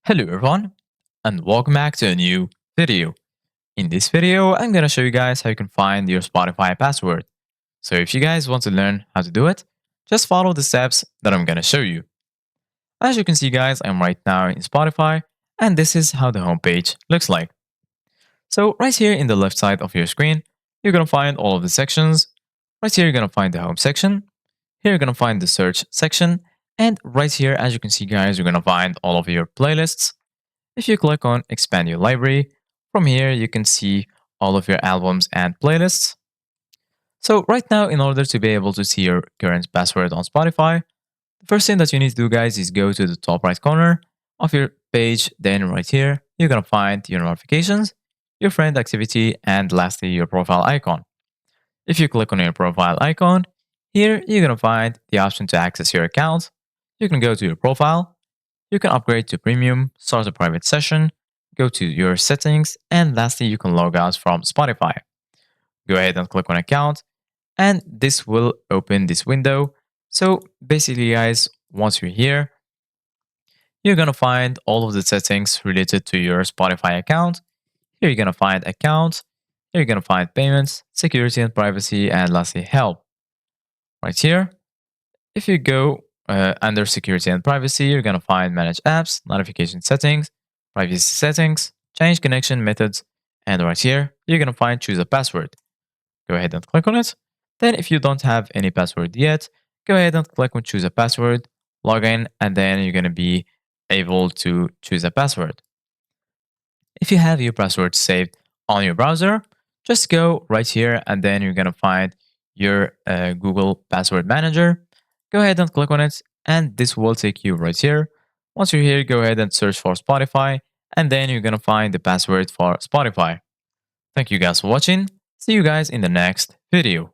Hello everyone, and welcome back to a new video. In this video, I'm gonna show you guys how you can find your Spotify password. So if you guys want to learn how to do it, just follow the steps that I'm gonna show you. As you can see guys, I'm right now in Spotify, and this is how the homepage looks like. So right here in the left side of your screen, you're gonna find all of the sections. Right here, you're gonna find the home section. Here, you're gonna find the search section. And right here, as you can see guys, you're gonna find all of your playlists. If you click on expand your library, from here you can see all of your albums and playlists. So right now, in order to be able to see your current password on Spotify, the first thing that you need to do guys is go to the top right corner of your page. Then right here, you're going to find your notifications, your friend activity, and lastly, your profile icon. If you click on your profile icon, here you're going to find the option to access your account. You can go to your profile. You can upgrade to premium, start a private session, go to your settings, and lastly, you can log out from Spotify. Go ahead and click on account, and this will open this window. So basically, guys, once you're here, you're gonna find all of the settings related to your Spotify account. Here you're gonna find account, here you're gonna find payments, security and privacy, and lastly, help. Right here, if you go under security and privacy, you're going to find manage apps, notification settings, privacy settings, change connection methods, and right here, you're going to find choose a password. Go ahead and click on it. Then if you don't have any password yet, go ahead and click on choose a password, log in, and then you're going to be able to choose a password. If you have your password saved on your browser, just go right here and then you're going to find your Google Password Manager. Go ahead and click on it, and this will take you right here. Once you're here, go ahead and search for Spotify, and then you're going to find the password for Spotify. Thank you guys for watching. See you guys in the next video.